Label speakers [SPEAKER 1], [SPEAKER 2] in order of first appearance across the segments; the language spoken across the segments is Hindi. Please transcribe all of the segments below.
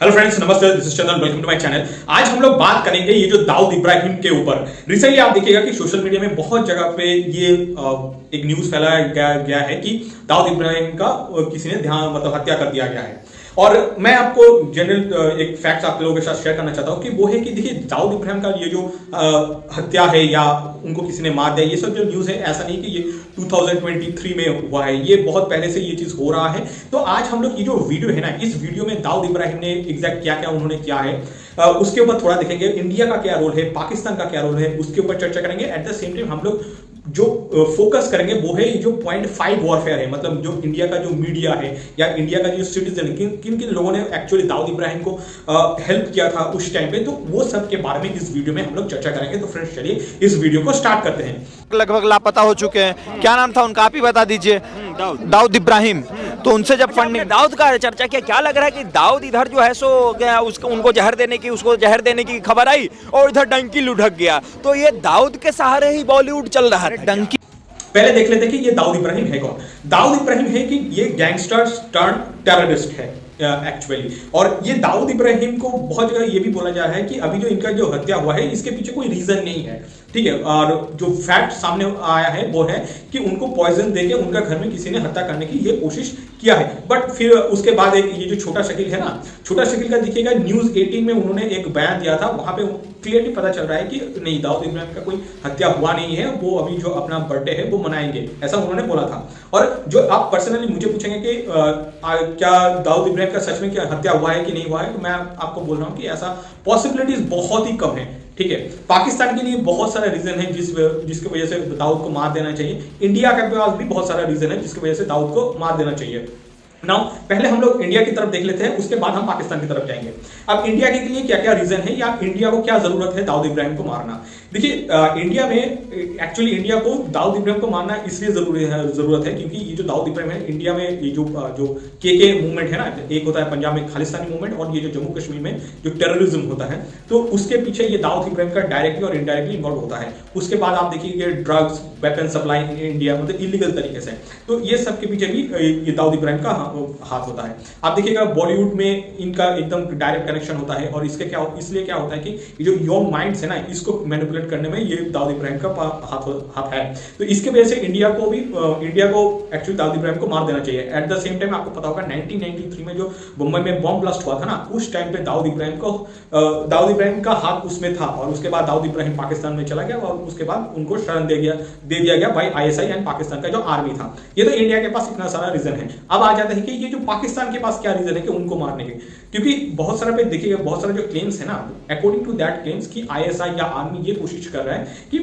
[SPEAKER 1] हेलो फ्रेंड्स, नमस्ते। This is Chandan, welcome to my channel. आज हम लोग बात करेंगे ये जो दाऊद इब्राहिम के ऊपर। रिसेंटली आप देखिएगा कि सोशल मीडिया में बहुत जगह पे ये एक न्यूज फैलाया गया है कि दाऊद इब्राहिम का किसी ने हत्या कर दिया गया है। और मैं आपको जनरल एक फैक्ट आप लोगों के साथ शेयर करना चाहता हूं कि वो है कि देखिए, दाऊद इब्राहिम का ये जो हत्या है या उनको किसी ने मार दिया, ये सब जो न्यूज है, ऐसा नहीं कि ये 2023 में हुआ है, ये बहुत पहले से ये चीज हो रहा है। तो आज हम लोग ये जो वीडियो है ना, इस वीडियो में दाऊद इब्राहिम ने एग्जैक्ट क्या क्या उन्होंने किया है उसके ऊपर थोड़ा देखेंगे। इंडिया का क्या रोल है, पाकिस्तान का क्या रोल है, उसके ऊपर चर्चा करेंगे। एट द सेम टाइम हम लोग जो फोकस करेंगे वो है जो .5 वॉरफेयर है, मतलब जो इंडिया का जो मीडिया है या इंडिया का जो सिटीजन, किन किन लोगों ने एक्चुअली दाऊद इब्राहिम को हेल्प किया था उस टाइम पे, तो वो सब के बारे में इस वीडियो में हम लोग चर्चा करेंगे। तो फ्रेंड्स, चलिए इस वीडियो को स्टार्ट करते हैं।
[SPEAKER 2] लगभग लापता हो चुके हैं, क्या नाम था उनका, आप ही बता दीजिए। दाऊद इब्राहिम। तो उनसे जब फंडिंग
[SPEAKER 3] दाऊद का चर्चा किया, क्या लग रहा है कि दाऊद इधर जो है सो उसको उनको उसको जहर देने की खबर आई और इधर डंकी लुढ़क गया। तो ये दाऊद के सहारे ही बॉलीवुड चल रहा है।
[SPEAKER 2] डंकी
[SPEAKER 1] पहले देख लेते हैं कि ये दाऊद इब्राहिम है कौन। दाऊद इब्राहिम है कि ये गैंगस्टर टर्न टेररिस्ट है एक्चुअली। और ये दाऊद इब्राहिम को बहुत जगह ये भी बोला जा रहा है कि अभी जो इनका जो हत्या हुआ है, इसके पीछे कोई रीजन नहीं है, ठीक है। और जो फैक्ट सामने आया है वो है कि उनको पॉइजन देके उनका घर में किसी ने हत्या करने की ये कोशिश किया है। बट फिर उसके बाद एक ये जो छोटा शकील है ना, छोटा शकील का देखिएगा न्यूज 18 में उन्होंने एक बयान दिया था, वहां पे क्लियरली पता चल रहा है कि नहीं, दाऊद इब्राहिम का कोई हत्या हुआ नहीं है, वो अभी जो अपना बर्थडे है वो मनाएंगे, ऐसा उन्होंने बोला था। और जो आप पर्सनली मुझे पूछेंगे कि क्या दाऊद इब्राहिम का सच में क्या हत्या हुआ है कि नहीं हुआ है, तो मैं आपको बोल रहा हूं कि ऐसा पॉसिबिलिटीज बहुत ही कम है, ठीक है। पाकिस्तान के लिए बहुत सारा रीजन है जिसकी वजह से दाऊद को मार देना चाहिए। इंडिया के पास भी बहुत सारा रीजन है जिसकी वजह से दाऊद को मार देना चाहिए। नाउ पहले हम लोग इंडिया की तरफ देख लेते हैं, उसके बाद हम पाकिस्तान की तरफ जाएंगे। अब इंडिया के लिए क्या क्या रीजन है या इंडिया को क्या जरूरत है दाऊद इब्राहिम को मारना। देखिए, इंडिया में एक्चुअली इंडिया को दाऊद इब्राहिम को मारना इसलिए जरूरत है क्योंकि ये जो दाऊद इब्राहिम है, इंडिया में ये जो के मूवमेंट है ना, एक होता है पंजाब में खालिस्तानी मूवमेंट और ये जो जम्मू कश्मीर में जो टेररिज्म होता है, तो उसके पीछे ये दाऊद इब्राहिम का डायरेक्टली और इनडायरेक्टली इन्वॉल्व होता है। उसके बाद आप देखिए ड्रग्स, वेपन सप्लाई इंडिया, मतलब इलीगल तरीके से, तो ये सब के पीछे भी ये दाऊद इब्राहिम का हाथ होता है। आप देखिएगा बॉलीवुड में इनका एकदम डायरेक्ट कनेक्शन होता है और इसके इसलिए क्या होता है कि ये जो यंग माइंड्स है ना, इसको मैनिपुलेट करने में ये दाऊद इब्राहिम का हाथ है। तो इसके वजह से इंडिया को एक्चुअली दाऊद इब्राहिम को मार देना चाहिए। एट द सेम टाइम आपको पता होगा 1993 में जो मुंबई में बॉम्ब ब्लास्ट हुआ था ना, उस टाइम पे दाऊद इब्राहिम का हाथ उसमें था। और उसके बाद दाऊद इब्राहिम पाकिस्तान में चला गया और उसके बाद उनको शरण दे दिया गया बाय ISI एंड पाकिस्तान का जो आर्मी था। ये तो इंडिया के पास इतना सारा रीजन है। अब आ जाता है कि ये जो पाकिस्तान के पास क्या रीजन है कि उनको मारने के, क्योंकि बहुत सारा पे देखिएगा, बहुत सारा जो क्लेम्स है ना, अकॉर्डिंग टू दैट क्लेम्स कि ISI या आर्मी ये कोशिश कर रहा है कि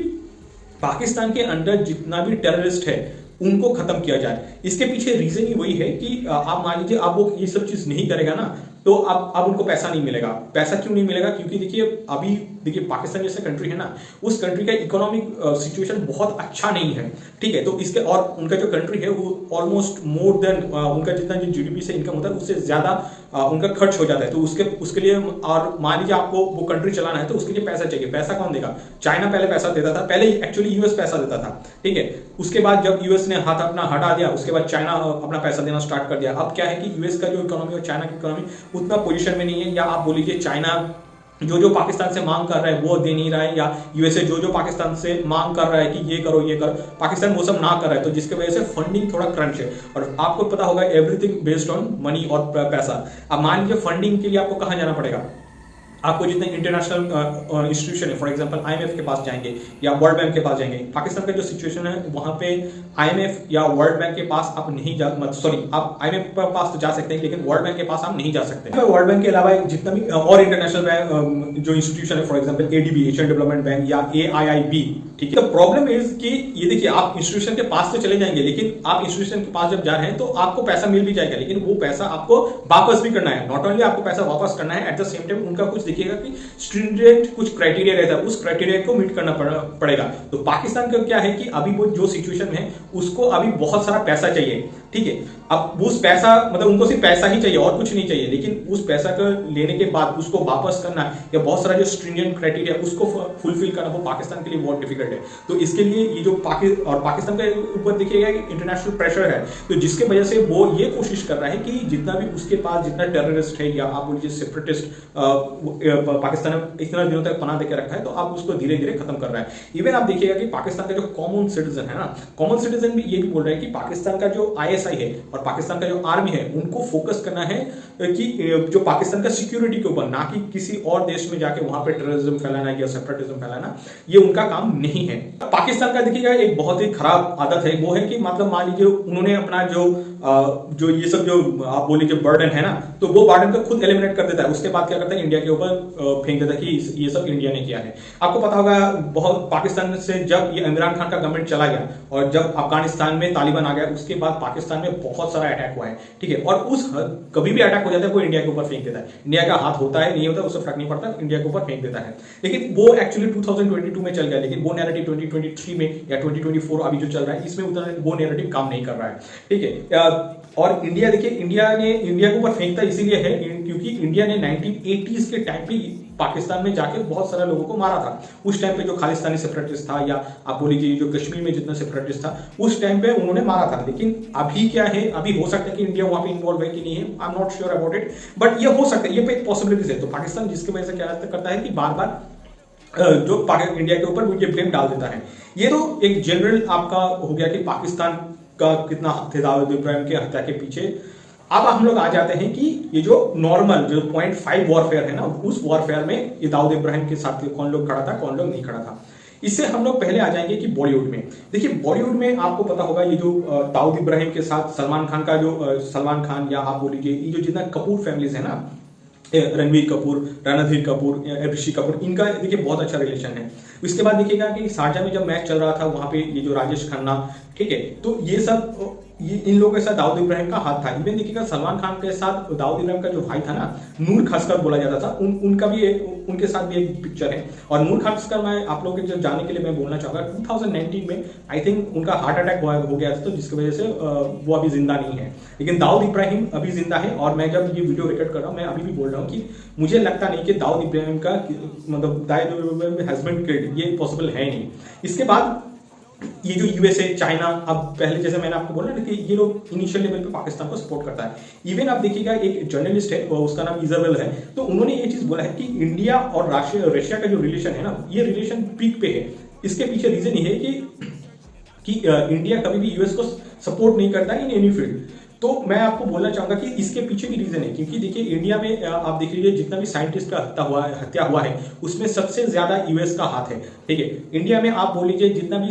[SPEAKER 1] पाकिस्तान के अंदर जितना भी टेररिस्ट है उनको खत्म किया जाए। इसके पीछे रीजन ही वही है कि आप मान लीजिए, आप वो ये सब चीज नहीं करेगा ना, तो अब उनको पैसा नहीं मिलेगा। पैसा क्यों नहीं मिलेगा? क्योंकि देखिए, अभी देखिए पाकिस्तान जैसे कंट्री है ना, उस कंट्री का इकोनॉमिक सिचुएशन बहुत अच्छा नहीं है, ठीक है। तो इसके और उनका जो कंट्री है वो ऑलमोस्ट मोर देन उनका जितना जो GDP से इनकम होता है उससे ज्यादा उनका खर्च हो जाता है। तो उसके लिए, और मान लीजिए आपको वो कंट्री चलाना है तो उसके लिए पैसा चाहिए। पैसा कौन देगा? चाइना पहले पैसा देता था, पहले एक्चुअली US पैसा देता था, ठीक है। उसके बाद जब US ने हाथ अपना हटा दिया, उसके बाद चाइना अपना पैसा देना स्टार्ट कर दिया। अब क्या है कि US का जो इकोनॉमी और चाइना की इकोनॉमी उतना पोजीशन में नहीं है, या आप बोलिए चाइना जो पाकिस्तान से मांग कर रहा है वो दे नहीं रहा है, या USA जो पाकिस्तान से मांग कर रहा है कि ये करो, पाकिस्तान वो सब ना कर रहा है, तो जिसकी वजह से फंडिंग थोड़ा क्रंच है। और आपको पता होगा एवरीथिंग बेस्ड ऑन मनी और पैसा। अब मान लीजिए फंडिंग के लिए आपको कहां जाना पड़ेगा? आपको जितने इंटरनेशनल इंस्टीट्यूशन है, फॉर एग्जांपल IMF के पास जाएंगे या वर्ल्ड बैंक के पास जाएंगे। पाकिस्तान का जो सिचुएशन है वहां पे IMF या वर्ल्ड बैंक के पास आप नहीं जा, आप IMF के पास तो जा सकते हैं लेकिन वर्ल्ड बैंक के पास आप नहीं जा सकते। वर्ल्ड बैंक के अलावा जितना भी और इंटरनेशनल बैंक जो इंस्टीट्यूशन है, for example ADB, Asian development bank, या AIIB, ठीक है। प्रॉब्लम इज कि ये देखिए, आप इंस्टीट्यूशन के पास तो चले जाएंगे, लेकिन आप इंस्टीट्यूशन के पास जब जा रहे हैं तो आपको पैसा मिल भी जाएगा, लेकिन वो पैसा आपको वापस भी करना है। नॉट ओनली आपको पैसा वापस करना है, एट द सेम टाइम उनका कुछ देखिएगा कि स्ट्रिंजेंट कुछ क्राइटेरिया रहता है, उस क्राइटेरिया को मीट करना पड़ेगा। तो पाकिस्तान का क्या है कि अभी वो जो सिचुएशन है उसको अभी बहुत सारा पैसा चाहिए। ठीक है। अब उस पैसा मतलब उनको सिर्फ पैसा ही चाहिए और कुछ नहीं चाहिए, लेकिन उस पैसा का लेने के बाद उसको वापस करना या बहुत सारा जो स्ट्रिंजेंट क्राइटेरिया उसको फुलफिल करना वो पाकिस्तान के लिए बहुत डिफिकल्ट है। तो इसके लिए ये जो पाकिस्तान के ऊपर देखिएगा इंटरनेशनल प्रेशर है, तो जिसके वजह से वो ये कोशिश कर रहा है कि जितना भी उसके पास जितना टेररिस्ट है या आप बोलिए सेपरेटिस्ट पाकिस्तान ने इतना दिनों तक पनाह देकर रखा है, तो आप उसको धीरे धीरे खत्म कर रहा है। इवन आप देखिएगा कि पाकिस्तान का जो कॉमन सिटीजन है ना, कॉमन सिटीजन भी ये भी बोल रहा है कि पाकिस्तान का जो ISI है और पाकिस्तान का जो आर्मी है उनको फोकस करना है कि जो पाकिस्तान का सिक्योरिटी के ऊपर, ना कि किसी और देश में जाके वहां पे टेररिज्म फैलाना या सेपरेटिज्म फैलाना, ये उनका काम नहीं है। पाकिस्तान का देखिएगा एक बहुत ही खराब आदत है, वो है कि मतलब मान लीजिए उन्होंने अपना जो ये सब जो आप बोलिए जो बर्डन है ना, तो वो बर्डन को खुद एलिमिनेट कर देता है। उसके बाद क्या करता है, इंडिया के ऊपर फेंक देता है कि ये सब इंडिया ने किया है। आपको पता होगा बहुत पाकिस्तान से जब ये इमरान खान का गवर्नमेंट चला गया और जब अफगानिस्तान में तालिबान आ गया, उसके बाद पाकिस्तान में बहुत सारा अटैक हुआ है, ठीक है। और उस कभी भी अटैक हो जाता है वो इंडिया के ऊपर फेंक देता है। इंडिया का हाथ होता है नहीं होता उससे फर्क नहीं पड़ता, इंडिया के ऊपर फेंक देता है। लेकिन वो एक्चुअली 2022 में चल गया, लेकिन वो नैरेटिव 2023 में या 2024 अभी जो चल रहा है इसमें उतना वो नैरेटिव काम नहीं कर रहा है, ठीक है। और इंडिया देखिए, इंडिया के ऊपर फेंकता इसीलिए है क्योंकि इंडिया ने 1980s के टाइम पे पाकिस्तान में जाके बहुत सारे लोगों को मारा था। उस टाइम पे जो खालिस्तानी सेपरेटिस्ट था या आप बोलिए जो कश्मीर में जितना सेपरेटिस्ट था उस टाइम पे उन्होंने मारा था। लेकिन अभी क्या है, अभी हो सकता है कि इंडिया वहां पे इन्वॉल्व है कि नहीं है, I am not sure about it, but ये हो सकता है, ये पे पॉसिबिलिटीज है। तो पाकिस्तान जिसकी वजह से क्या करता है कि बार बार जो इंडिया के ऊपर वो ये ब्लेम डाल देता है। ये तो एक जनरल आपका हो गया कि पाकिस्तान का कितना हाथ थे दाऊद इब्राहिम के हत्या के पीछे। अब हम लोग आ जाते हैं कि ये जो नॉर्मल जो 0.5 वॉरफेयर है ना, उस वॉरफेयर में ये दाऊद इब्राहिम के साथ कौन लोग खड़ा था कौन लोग नहीं खड़ा था। इससे हम लोग पहले आ जाएंगे कि बॉलीवुड में। देखिए बॉलीवुड में आपको पता होगा ये जो दाऊद इब्राहिम के साथ सलमान खान का जो सलमान खान या आप बोल लीजिए ये जो जितना कपूर फैमिलीज है ना, रणवीर कपूर, रणधीर कपूर, ऋषि कपूर, इनका देखिए बहुत अच्छा रिलेशन है। उसके बाद देखिएगा कि शारजा में जब मैच चल रहा था वहां पे ये जो राजेश खन्ना, ठीक है, तो ये सब इन लोगों के साथ दाऊद इब्राहिम का हाथ था। इवन देखिएगा सलमान खान के साथ दाऊद इब्राहिम का जो भाई था ना, नूर खसकर बोला जाता था, उनका भी उनके साथ भी एक पिक्चर है। और नूर खसकर मैं आप लोगों के जानने के लिए मैं बोलना चाहूंगा 2019 में आई थिंक उनका हार्ट अटैक हो गया था, तो जिसकी वजह से वो अभी जिंदा नहीं है। लेकिन दाऊद इब्राहिम अभी जिंदा है और मैं जब ये वीडियो रिकॉर्ड कर रहा हूँ मैं अभी भी बोल रहा हूँ कि मुझे लगता नहीं कि दाऊद इब्राहिम का मतलब दाऊद इब्राहिम हस्बैंड किल्ड, ये पॉसिबल है नहीं। इसके बाद ये जो यूएसए, चाइना, अब पहले जैसे मैंने आपको बोला ना कि ये लोग इनिशियल लेवल पे पाकिस्तान को सपोर्ट करता है। इवन आप देखिएगा एक जर्नलिस्ट है उसका नाम इजाबेल है, तो उन्होंने ये चीज बोला है कि इंडिया और रशिया का जो रिलेशन है ना, ये रिलेशन पीक पे है। इसके पीछे रीजन ये है कि इंडिया कभी भी यूएस को सपोर्ट नहीं करता इन एनी फील्ड। तो मैं आपको बोलना चाहूंगा कि इसके पीछे भी रीजन है, क्योंकि देखिए इंडिया में आप देख लीजिए जितना भी साइंटिस्ट का हत्या हुआ है उसमें सबसे ज्यादा यूएस का हाथ है, ठीक है। इंडिया में आप बोल लीजिए जितना भी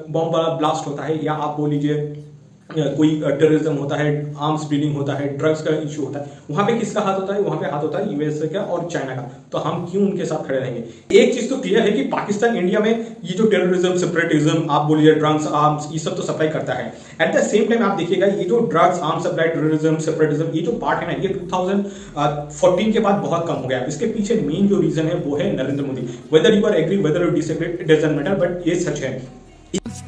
[SPEAKER 1] बॉम्ब ब्लास्ट होता है या आप बोल लीजिए कोई टेररिज्म होता है, आर्म्स डीलिंग होता है, ड्रग्स का इशू होता है, वहां पे किसका हाथ होता है? वहां पे हाथ होता है यूएसए का और चाइना का। तो हम क्यों उनके साथ खड़े रहेंगे? एक चीज तो क्लियर है कि पाकिस्तान इंडिया में ये जो टेररिज्म, सेपरेटिज्म, आप बोलिए ड्रग्स, आर्म्स, ये सब तो सप्लाई करता है। एट द सेम टाइम आप देखिएगा ये जो drugs, arms supply, terrorism, separatism, ये जो पार्ट है ना, ये 2014 के बाद बहुत कम हो गया। इसके पीछे मेन जो रीजन है वो है Narendra Modi. Whether you are agree, whether you disagree, it doesn't matter, but ये सच है।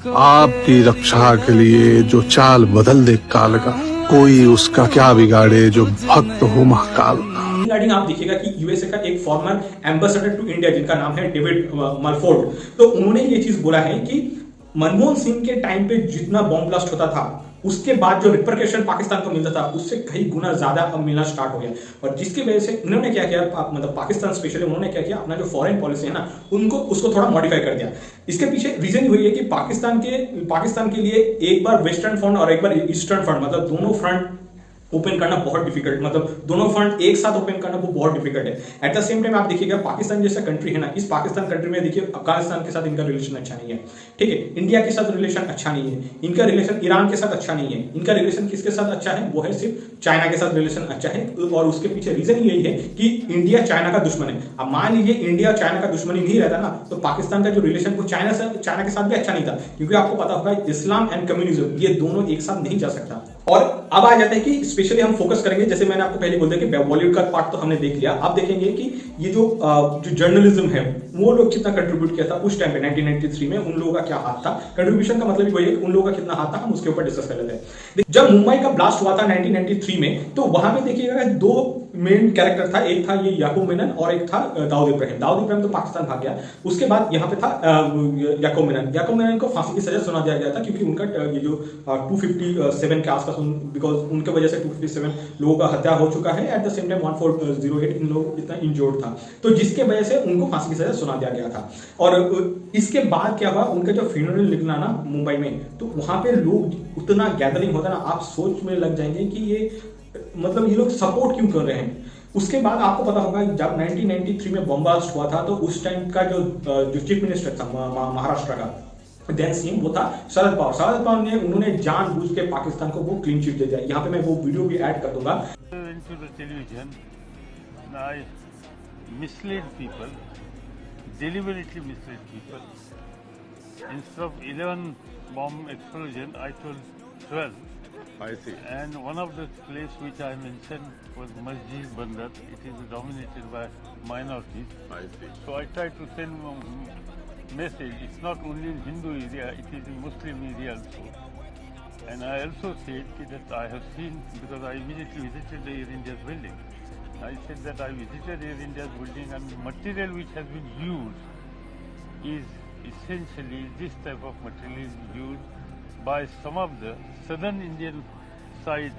[SPEAKER 4] आपकी रक्षा के लिए जो चाल बदल दे काल का, कोई उसका क्या बिगाड़े जो भक्त हो महाकाल का।
[SPEAKER 1] रिगार्डिंग आप देखिएगा कि यूएसए का एक फॉर्मर एम्बेसडर टू इंडिया जिनका नाम है डेविड मलफोर्ड, तो उन्होंने ये चीज बोला है कि मनमोहन सिंह के टाइम पे जितना बॉम्ब ब्लास्ट होता था उसके बाद जो रिपरकेशन पाकिस्तान को मिलता था उससे कई गुना ज्यादा अब मिलना स्टार्ट हो गया। और जिसकी वजह से उन्होंने क्या किया, मतलब पाकिस्तान स्पेशली उन्होंने क्या किया, अपना जो फॉरेन पॉलिसी है ना उसको थोड़ा मॉडिफाई कर दिया। इसके पीछे रीजन हुई है कि पाकिस्तान के लिए एक बार वेस्टर्न फ्रंट और एक बार ईस्टर्न फ्रंट, मतलब दोनों फ्रंट ओपन करना बहुत डिफिकल्ट, मतलब दोनों फ्रंट एक साथ ओपन करना वो बहुत डिफिकल्ट है। एट द सेम टाइम आप देखिएगा पाकिस्तान जैसा कंट्री है ना, इस पाकिस्तान कंट्री में देखिए अफगानिस्तान के साथ इनका रिलेशन अच्छा नहीं है, ठीक है। इंडिया के साथ रिलेशन अच्छा नहीं है, इनका रिलेशन ईरान के साथ अच्छा नहीं है, इनका रिलेशन किसके साथ अच्छा है, वो है सिर्फ चाइना के साथ रिलेशन अच्छा है। और उसके पीछे रीजन यही है कि इंडिया चाइना का दुश्मन है। अब मान लीजिए इंडिया चाइना का दुश्मनी नहीं रहता ना, तो पाकिस्तान का जो रिलेशन वो चाइना के साथ भी अच्छा नहीं था, क्योंकि आपको पता होगा इस्लाम एंड कम्युनिज्म ये दोनों एक साथ नहीं जा सकता। और अब आ जाता है कि स्पेशली हम फोकस करेंगे, जैसे मैंने आपको पहले बोल दिया कि बॉलीवुड का पार्ट तो हमने देख लिया, आप देखेंगे कि ये जो जर्नलिज्म है वो लोग कितना कंट्रीब्यूट किया था उस टाइम पे 1993 में, उन लोगों का क्या हाथ था। कंट्रीब्यूशन का मतलब वही है कि उन लोगों का कितना हाथ था, हम उसके ऊपर डिस्कस कर लेते हैं। जब मुंबई का ब्लास्ट हुआ था 1993 में, तो वहां पे देखिएगा दो मेन कैरेक्टर था, एक था ये याकूब मेनन और एक था दाऊद इब्राहिम। दाऊद इब्राहिम तो पाकिस्तान भाग गया, उसके बाद यहाँ पे था याकूब मेनन। याकूब मेनन को फांसी की सजा सुना दिया गया था क्योंकि उनका ये जो 257 के आसपास, बिकॉज उनके वजह से 257 लोगों का हत्या हो चुका है। एट द सेम टाइम 1408 इन लोग इतना इंजोर्ड था, तो जिसके वजह से उनको फांसी की सजा सुना दिया गया था। और इसके बाद क्या हुआ, उनका जो फ्यूनरल निकला ना मुंबई में, तो वहां पे लोग उतना गैदरिंग होता ना, आप सोच में लग जाएंगे कि ये मतलब ये लोग सपोर्ट क्यों कर रहे हैं। उसके बाद आपको पता होगा जब 1993 में बम ब्लास्ट हुआ था, तो उस टाइम का जो चीफ मिनिस्टर था महाराष्ट्र का देन सीएम, वो था शरद पवार। शरद पवार ने उन्होंने जानबूझ के पाकिस्तान को वो क्लीन चिट दे दिया। यहाँ पे मैं वो वीडियो भी ऐड कर दूंगा।
[SPEAKER 5] Deliberately misled people. Instead of 11 bomb explosion, I told 12.
[SPEAKER 6] I see.
[SPEAKER 5] And one of the place which I mentioned was Masjid Bandar. It is dominated by minorities.
[SPEAKER 6] I see.
[SPEAKER 5] So I tried to send message. It's not only in Hindu area, it is in Muslim area also. And I also said that I have seen, because I immediately visited the Air India's building. I said that I visited Air India's building, and the material which has been used is essentially this type of material is used by some of the southern Indian side,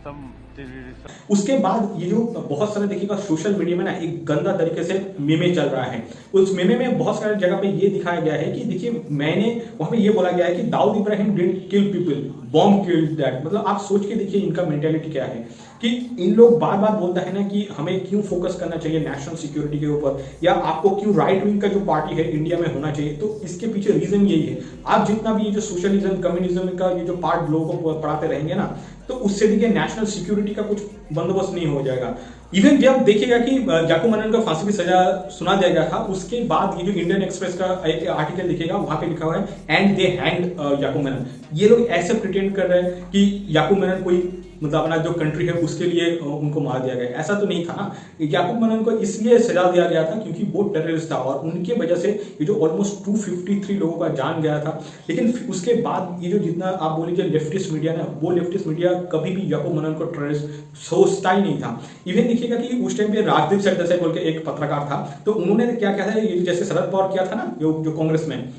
[SPEAKER 5] some terrorists.
[SPEAKER 1] उसके बाद ये जो बहुत सारे देखिएगा सोशल मीडिया में ना एक गंदा तरीके से मेमे चल रहा है। उस मेमे में बहुत सारे जगह पे ये दिखाया गया है कि देखिए, मैंने वहां पे ये बोला गया है कि Dawood Ibrahim didn't kill people, bomb killed that. मतलब आप सोच के देखिए इनका मेंटालिटी क्या है कि इन लोग बार बार बोलता है ना कि हमें क्यों फोकस करना चाहिए नेशनल सिक्योरिटी के ऊपर, या आपको क्यों राइट विंग का जो पार्टी है इंडिया में होना चाहिए। तो इसके पीछे रीजन यही है। आप जितना भी ये जो सोशलिज्म कम्युनिज्म का ये जो पार्ट लोगों को पढ़ाते रहेंगे ना, तो उससे देखिए नेशनल सिक्योरिटी का कुछ बंदोबस्त नहीं हो जाएगा। इवन जब देखिएगा कि याकूब मेनन को फांसी की सजा सुना दिया गया था, उसके बाद ये जो इंडियन एक्सप्रेस का एक आर्टिकल दिखेगा, वहां पे लिखा हुआ है एंड दे हैंग्ड याकूब मेनन। ये लोग ऐसे प्रिटेंड कर रहे हैं कि याकूब मेनन कोई मतलब अपना जो कंट्री है उसके लिए उनको मार दिया गया। ऐसा तो नहीं था ना। याकूब मेनन को इसलिए सजा दिया गया था क्योंकि वो टेररिस्ट था और उनके वजह से ये जो ऑलमोस्ट 253 लोगों का जान गया था। लेकिन उसके बाद ये जो जितना आप बोलीजिए लेफ्टिस्ट मीडिया ना, वो लेफ्टिस्ट मीडिया कभी भी याकूब मेनन को टेररिस्ट सोचता ही नहीं था। इवन देखिएगा कि उस टाइम पे राजदीप सरदेसाई बोल के एक पत्रकार था, तो उन्होंने क्या किया था, ये जैसे शरद पवार किया था ना जो कांग्रेस में,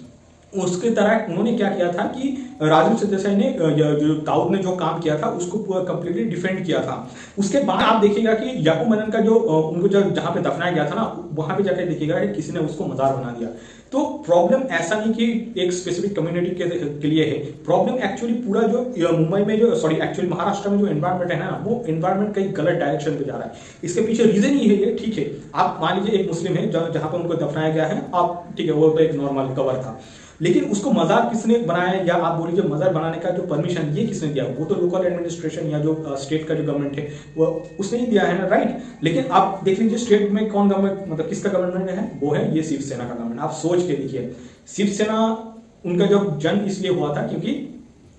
[SPEAKER 1] उसकी तरह उन्होंने क्या किया था कि राजदीप सरदेसाई ने जो दाऊद ने जो काम किया था उसको पूरा कंप्लीटली डिफेंड किया था। उसके बाद आप देखिएगा कि याकूब मेनन का जो उनको जहां पे दफनाया गया था ना, वहां पे जाकर देखिएगा कि किसी ने उसको मजार बना दिया। तो प्रॉब्लम ऐसा नहीं कि एक स्पेसिफिक कम्युनिटी के लिए है, प्रॉब्लम एक्चुअली पूरा जो मुंबई में जो एक्चुअली महाराष्ट्र में जो एनवायरमेंट है ना, वो एनवायरमेंट कहीं गलत डायरेक्शन पे जा रहा है। इसके पीछे रीजन ही है, ठीक है, आप मान लीजिए एक मुस्लिम है जहां पर उनको दफनाया गया है, आप ठीक है, वो तो एक नॉर्मल कवर था, लेकिन उसको मजार किसने बनाया, या आप बोलिए मजार बनाने का जो परमिशन ये किसने दिया, वो तो लोकल एडमिनिस्ट्रेशन या जो स्टेट का जो गवर्नमेंट है वो उसने ही दिया है ना, राइट। लेकिन आप देख लीजिए स्टेट में कौन गवर्नमेंट, मतलब किसका गवर्नमेंट है, वो है ये शिवसेना का गवर्नमेंट। आप सोच के देखिए, शिवसेना उनका जो जन्म इसलिए हुआ था क्योंकि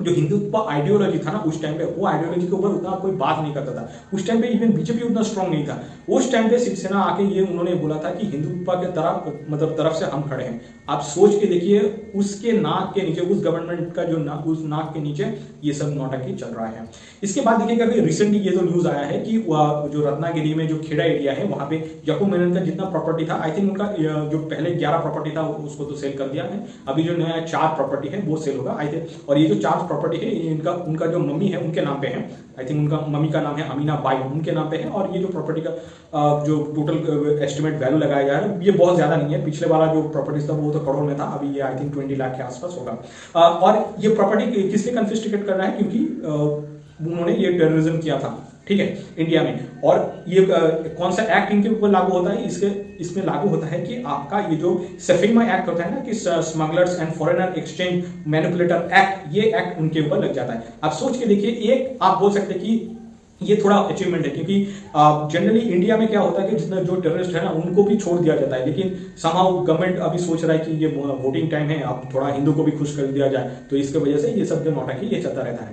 [SPEAKER 1] जो हिंदुत्व आइडियोलॉजी था ना उस टाइम पे, वो आइडियोलॉजी के ऊपर उतना कोई बात नहीं करता था। उस टाइम पे इवन बीजेपी उतना स्ट्रांग नहीं था। उस टाइम पे शिवसेना आके ये उन्होंने बोला था कि हिंदुत्व के तरफ से हम खड़े हैं। आप सोच के देखिए, उसके नाक के नीचे, उस गवर्नमेंट का जो उस नाक के नीचे ये सब नौटंकी चल रहा है। इसके बाद देखिएगा कि रिसेंटली ये जो न्यूज आया है कि जो रत्नागिरी में जो खेड़ा एरिया है, वहां पे याकूब मेनन का जितना प्रॉपर्टी था, आई थिंक उनका जो पहले 11 प्रॉपर्टी था उसको तो सेल कर दिया है, अभी जो नया 4 प्रॉपर्टी है वो सेल होगा आई थिंक। और ये जो 4 प्रॉपर्टी है इनका, उनका जो मम्मी है उनके नाम पे है, आई थिंक उनका मम्मी का नाम है अमीना बाई, उनके नाम पे है। और ये जो प्रॉपर्टी का जो टोटल एस्टिमेट वैल्यू लगाया जा रहा है, ये बहुत ज्यादा नहीं है। पिछले वाला जो प्रॉपर्टी था वो तो करोड़ में था, अभी ये आई थिंक 20 लाख के आसपास होगा। और ये प्रॉपर्टी किसके कन्फिस्केट कर रहा है, क्योंकि उन्होंने ये टेररिज्म किया था, ठीक है, इंडिया में। और ये कौन सा एक्ट इनके ऊपर लागू होता है, इसमें लागू होता है कि आपका ये जो सफीमा एक्ट होता है ना, कि smugglers and foreigner exchange manipulator act, ये एक्ट उनके ऊपर लग जाता है। आप सोच के देखिए, एक आप बोल सकते हैं कि ये थोड़ा अचीवमेंट है, क्योंकि जनरली इंडिया में क्या होता है कि जितना जो टेररिस्ट है ना उनको भी छोड़ दिया जाता है, लेकिन समहाउ गवर्नमेंट अभी सोच रहा है कि ये वोटिंग टाइम है, अब थोड़ा हिंदू को भी खुश कर दिया जाए, तो इसके वजह से ये सब जो नौटंकी ये चलता रहता है।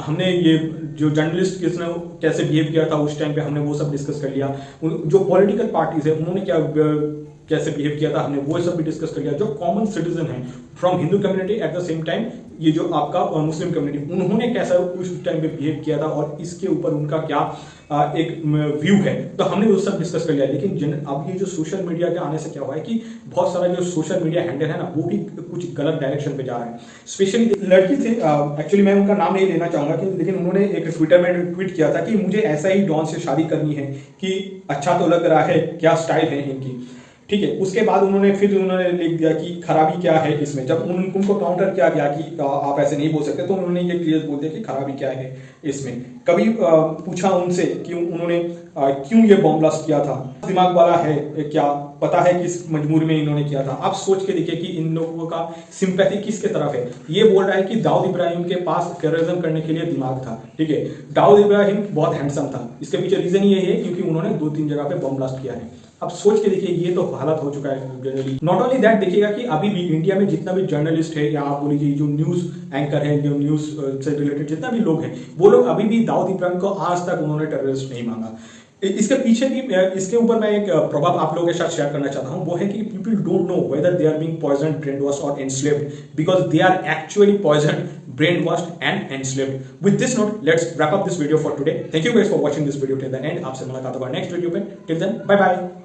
[SPEAKER 1] हमने ये जो जर्नलिस्ट किसने कैसे बिहेव किया था उस टाइम पे हमने वो सब डिस्कस कर लिया, जो पॉलिटिकल पार्टीज है उन्होंने कैसे बिहेव किया था हमने वो सब भी डिस्कस कर लिया, जो कॉमन सिटीजन है from Hindu community at the same time ये जो आपका मुस्लिम कम्युनिटी उन्होंने कैसा उस टाइम पे बिहेव किया था और इसके ऊपर उनका क्या एक व्यू है, तो हमने वो सब डिस्कस कर लिया। लेकिन अब ये जो सोशल मीडिया के आने से क्या हुआ है कि बहुत सारा जो सोशल मीडिया हैंडल है ना वो भी कुछ गलत डायरेक्शन पे जा रहा है। स्पेशली लड़की थे, एक्चुअली मैं उनका नाम नहीं लेना चाहूंगा कि, लेकिन उन्होंने एक ट्विटर में ट्वीट किया था कि मुझे ऐसा ही डॉन से शादी करनी है कि अच्छा तो लग रहा है, क्या स्टाइल है इनकी, ठीक है। उसके बाद उन्होंने लिख दिया कि खराबी क्या है इसमें। जब उनको काउंटर किया गया कि आप ऐसे नहीं बोल सकते, तो उन्होंने ये क्लियर बोल दिया कि खराबी क्या है इसमें। कभी पूछा उनसे कि उन्होंने क्यों ये बॉम्ब ब्लास्ट किया था, दिमाग वाला है क्या, पता है किस मजबूरी में इन्होंने किया था। आप सोच के देखिए कि इन लोगों का सिंपैथी किसके तरफ है। ये बोल रहा है कि दाऊद इब्राहिम के पास टेररिज्म करने के लिए दिमाग था, ठीक है। दाऊद इब्राहिम बहुत हैंडसम था, इसके पीछे रीजन ये है क्योंकि उन्होंने 2-3 जगह पे बॉम्ब ब्लास्ट किया है। अब सोच के देखिए ये तो हालत हो चुका है जनरली। नॉट ओनली दैट, देखिएगा कि अभी भी इंडिया में जितना भी जर्नलिस्ट है या आप बोलिए जो न्यूज एंकर है, जो न्यूज से रिलेटेड जितना भी लोग हैं, वो लोग अभी भी दाऊद इब्राहिम को आज तक उन्होंने टेररिस्ट नहीं मांगा। इसके पीछे भी इसके ऊपर मैं एक प्रभाव आप लोगों के साथ शेयर करना चाहता हूं, वो है कि people don't know whether they are being poisoned, brain washed और enslaved, because they are actually poisoned, brain washed and enslaved. With this note, let's wrap up this video for today. Thank you guys for watching this video till the end. आपसे मुलाकात होगा नेक्स्ट वीडियो पे. Till then, bye bye.